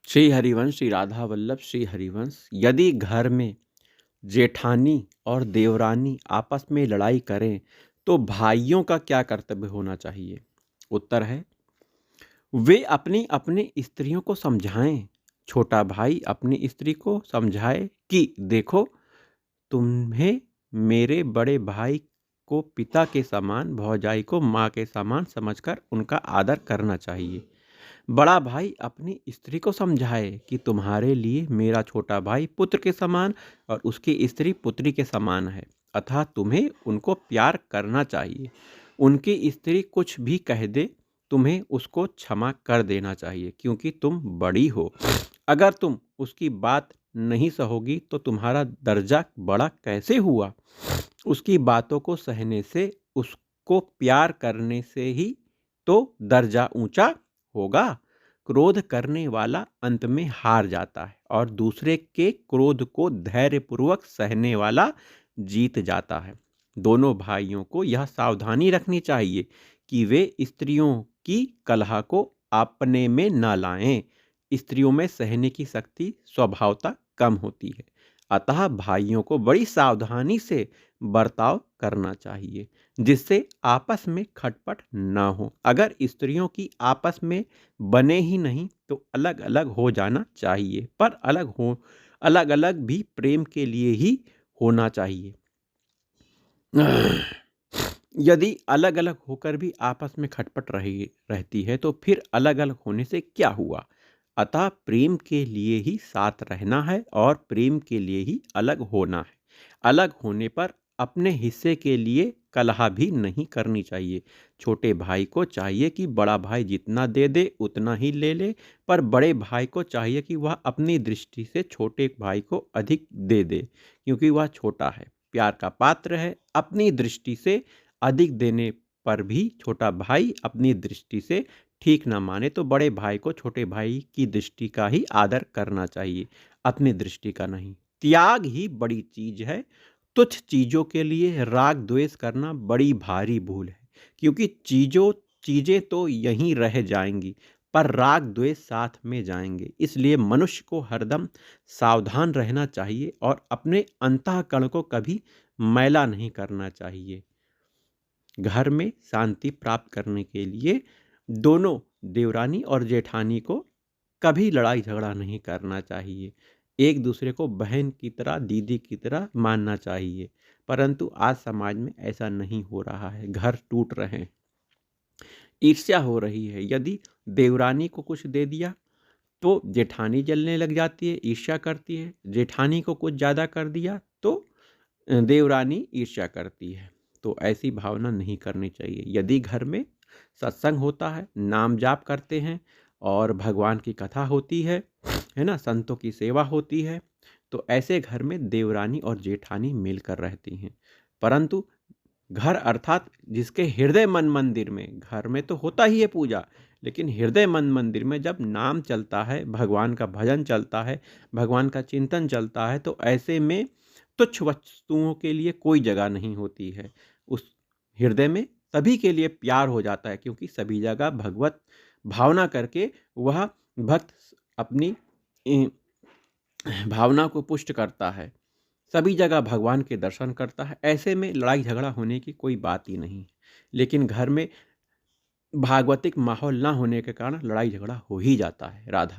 श्री हरिवंश श्री राधा वल्लभ श्री हरिवंश। यदि घर में जेठानी और देवरानी आपस में लड़ाई करें तो भाइयों का क्या कर्तव्य होना चाहिए? उत्तर है, वे अपनी अपनी स्त्रियों को समझाएं। छोटा भाई अपनी स्त्री को समझाए कि देखो, तुम्हें मेरे बड़े भाई को पिता के समान, भौजाई को माँ के समान समझकर उनका आदर करना चाहिए। बड़ा भाई अपनी स्त्री को समझाए कि तुम्हारे लिए मेरा छोटा भाई पुत्र के समान और उसकी स्त्री पुत्री के समान है, अतः तुम्हें उनको प्यार करना चाहिए। उनकी स्त्री कुछ भी कह दे, तुम्हें उसको क्षमा कर देना चाहिए, क्योंकि तुम बड़ी हो। अगर तुम उसकी बात नहीं सहोगी तो तुम्हारा दर्जा बड़ा कैसे हुआ? उसकी बातों को सहने से, उसको प्यार करने से ही तो दर्जा ऊंचा होगा। क्रोध करने वाला अंत में हार जाता है और दूसरे के क्रोध को धैर्यपूर्वक सहने वाला जीत जाता है। दोनों भाइयों को यह सावधानी रखनी चाहिए कि वे स्त्रियों की कलह को अपने में न लाएं। स्त्रियों में सहने की शक्ति स्वभावतः कम होती है, अतः भाइयों को बड़ी सावधानी से बर्ताव करना चाहिए, जिससे आपस में खटपट न हो। अगर स्त्रियों की आपस में बने ही नहीं तो अलग अलग हो जाना चाहिए, पर अलग अलग भी प्रेम के लिए ही होना चाहिए। यदि अलग अलग होकर भी आपस में खटपट रहती है तो फिर अलग अलग होने से क्या हुआ? अतः प्रेम के लिए ही साथ रहना है और प्रेम के लिए ही अलग होना है। अलग होने पर अपने हिस्से के लिए कलह भी नहीं करनी चाहिए। छोटे भाई को चाहिए कि बड़ा भाई जितना दे दे उतना ही ले ले, पर बड़े भाई को चाहिए कि वह अपनी दृष्टि से छोटे भाई को अधिक दे दे, क्योंकि वह छोटा है, प्यार का पात्र है। अपनी दृष्टि से अधिक देने पर भी छोटा भाई अपनी दृष्टि से ठीक ना माने तो बड़े भाई को छोटे भाई की दृष्टि का ही आदर करना चाहिए, अपनी दृष्टि का नहीं। त्याग ही बड़ी चीज है। तुच्छ चीजों के लिए राग द्वेष करना बड़ी भारी भूल है, क्योंकि चीजें तो यहीं रह जाएंगी, पर राग द्वेष साथ में जाएंगे। इसलिए मनुष्य को हरदम सावधान रहना चाहिए और अपने अंतःकरण को कभी मैला नहीं करना चाहिए। घर में शांति प्राप्त करने के लिए दोनों देवरानी और जेठानी को कभी लड़ाई झगड़ा नहीं करना चाहिए। एक दूसरे को बहन की तरह, दीदी की तरह मानना चाहिए, परंतु आज समाज में ऐसा नहीं हो रहा है। घर टूट रहे हैं, ईर्ष्या हो रही है। यदि देवरानी को कुछ दे दिया तो जेठानी जलने लग जाती है, ईर्ष्या करती है। जेठानी को कुछ ज़्यादा कर दिया तो देवरानी ईर्ष्या करती है। तो ऐसी भावना नहीं करनी चाहिए। यदि घर में सत्संग होता है, नाम जाप करते हैं और भगवान की कथा होती है ना, संतों की सेवा होती है, तो ऐसे घर में देवरानी और जेठानी मिलकर रहती हैं। परंतु घर अर्थात जिसके हृदय मन मंदिर में, घर में तो होता ही है पूजा, लेकिन हृदय मन मंदिर में जब नाम चलता है, भगवान का भजन चलता है, भगवान का चिंतन चलता है, तो ऐसे में तुच्छ वस्तुओं के लिए कोई जगह नहीं होती है। उस हृदय में सभी के लिए प्यार हो जाता है, क्योंकि सभी जगह भगवत भावना करके वह भक्त अपनी भावना को पुष्ट करता है, सभी जगह भगवान के दर्शन करता है। ऐसे में लड़ाई झगड़ा होने की कोई बात ही नहीं। लेकिन घर में भागवतिक माहौल ना होने के कारण लड़ाई झगड़ा हो ही जाता है। राधा